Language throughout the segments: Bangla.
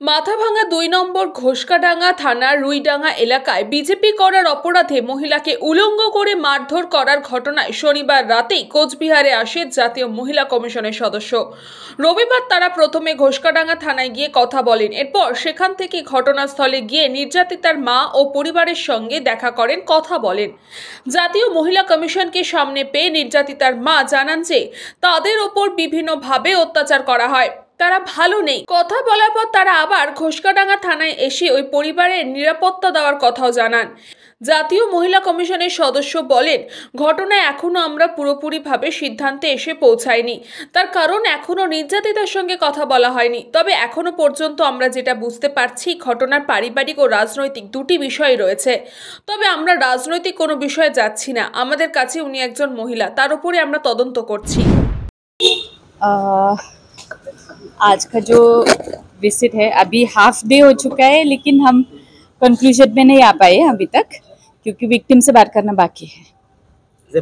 মাথাভাঙা ২ নম্বর ঘোষকাডাঙ্গা থানার রুইডাঙ্গা এলাকায় বিজেপি করার অপরাধে মহিলাকে উলঙ্গ করে মারধর করার ঘটনায় শনিবার রাতেই কোচবিহারে আসে জাতীয় মহিলা কমিশনের সদস্য। রবিবার তারা প্রথমে ঘোষকাডাঙ্গা থানায় গিয়ে কথা বলেন, এরপর সেখান থেকে ঘটনাস্থলে গিয়ে নির্যাতিতার মা ও পরিবারের সঙ্গে দেখা করেন, কথা বলেন। জাতীয় মহিলা কমিশনকে সামনে পেয়ে নির্যাতিতার মা জানান যে তাদের ওপর বিভিন্নভাবে অত্যাচার করা হয়, তারা ভালো নেই। কথা বলার পর তারা আবার ঘোষকাডাঙ্গা থানায় এসে ওই পরিবারের নিরাপত্তা দেওয়ার কথাও জানান। জাতীয় মহিলা কমিশনের সদস্য বলেন, ঘটনায় এখনো আমরা পুরোপুরিভাবে সিদ্ধান্তে এসে পৌঁছাইনি, তার কারণ এখনো নির্যাতিতার সঙ্গে কথা বলা হয়নি। তবে এখনো পর্যন্ত আমরা যেটা বুঝতে পারছি, ঘটনার পারিবারিক ও রাজনৈতিক দুটি বিষয় রয়েছে। তবে আমরা রাজনৈতিক কোনো বিষয়ে যাচ্ছি না, আমাদের কাছে উনি একজন মহিলা, তার উপরে আমরা তদন্ত করছি। आज का जो विजिट है अभी हाफ डे हो चुका है, लेकिन हम कंक्लूजन में नहीं आ पाए अभी तक, क्योंकि विक्टिम से बात करना बाकी है।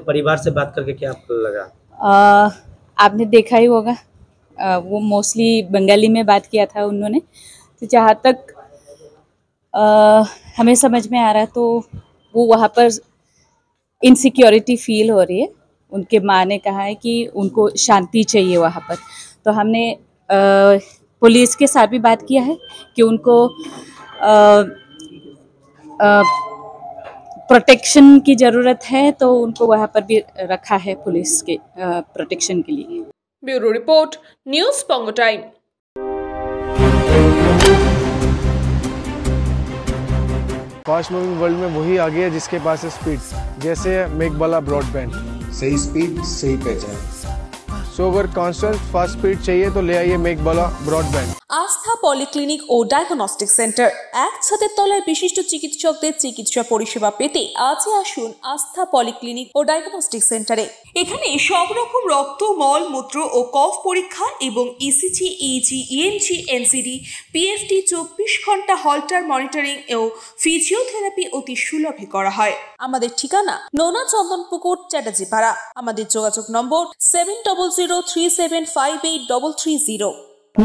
परिवार से बात करके क्या आपको लगा? आपने देखा ही होगा, वो मोस्टली बंगाली में बात किया था उन्होंने। तो जहाँ तक हमें समझ में आ रहा है, तो वो वहाँ पर इनसिक्योरिटी फील हो रही है। उनके माँ ने कहा है कि उनको शांति चाहिए वहाँ पर। तो हमने पुलिस के साथ भी बात किया है कि उनको प्रोटेक्शन की ज़रूरत है, तो उनको वहाँ पर भी रखा है पुलिस के प्रोटेक्शन के लिए। Bureau report, news Pongo time. Fast moving world में वही आगे है जिसके पास है स्पीड, जैसे मेघबाला ब्रॉडबैंड। सही स्पीड सही पहचान। सो अगर कॉन्स्टेंट फास्ट स्पीड चाहिए तो ले आइए मेघबाला ब्रॉडबैंड। আস্থা পলিক্লিনিক ও ডায়াগনস্টিক সেন্টার, এক ছাদের তলায় বিশিষ্ট চিকিৎসকদের চিকিৎসা পরিষেবা পেতে আজই আসুন আস্থা পলিক্লিনিক ও ডায়াগনস্টিক সেন্টারে। এখানে সব রকম রক্ত, মল, মূত্র ও কফ পরীক্ষা এবং ECG, easy, ENG, NCD, PFT 24 ঘন্টা হল্টার মনিটরিং ও ফিজিওথেরাপি অতি সুলভে করা হয়। আমাদের ঠিকানা নোনা চন্দনপুকুর, চ্যাটার্জিপাড়া। আমাদের যোগাযোগ নম্বর 7003758330।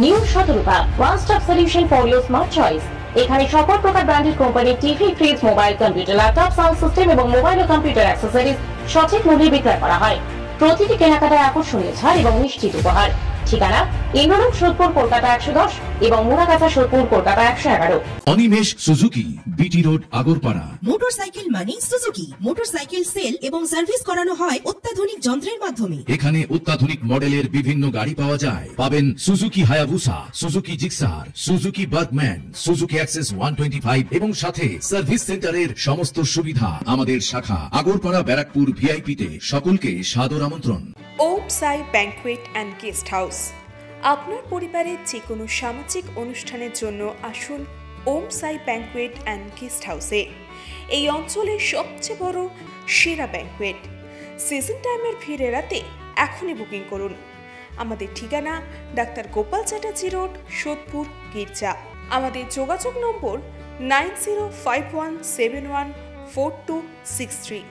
New Shatarupa, one stop solution for your smart choice. এখানে সকল প্রকার ব্র্যান্ডেড কোম্পানির TV, fridge, mobile, computer, laptop, sound system এবং মোবাইল ও কম্পিউটার অ্যাক্সেসরিজ সঠিক মূল্যে বিক্রয় করা হয়। প্রতিটি কেনাকাটায় আকর্ষণীয় ছাড় এবং নিশ্চিত উপহার। ঠিকানা ইন্দ্রনগর, সোদপুর, কলকাতা 110 এবং Muragachha, Sodepur, Kolkata 111। Animesh Suzuki, BT road, Agarpara. Motorcycle মানে সুজুকি। মোটরসাইকেল সেল এবং সার্ভিস করানো হয় অত্যাধুনিক যন্ত্রের মাধ্যমে। এখানে অত্যাধুনিক মডেলের বিভিন্ন গাড়ি পাওয়া যায়। পাবেন Suzuki Hayabusa, Suzuki Gixxer, Suzuki Bergman, Suzuki access 125 এবং সাথে সার্ভিস সেন্টারের সমস্ত সুবিধা। আমাদের শাখা আগরপাড়া, ব্যারাকপুর ভিআইপি তে। সকলকে সাদর আমন্ত্রণ। ওম সাই ব্যাংকুয়েট অ্যান্ড গেস্ট হাউস। আপনার পরিবারের যে কোনো সামাজিক অনুষ্ঠানের জন্য আসুন ওম সাই ব্যাংকুয়েট অ্যান্ড গেস্ট হাউসে। এই অঞ্চলের সবচেয়ে বড় সেরা ব্যাংকুয়েট। সিজন টাইমের ভিড় এড়াতে এখনই বুকিং করুন। আমাদের ঠিকানা ডাক্তার গোপাল চ্যাটার্জি রোড, সোদপুর, গির্জা। আমাদের যোগাযোগ নম্বর 9051714263।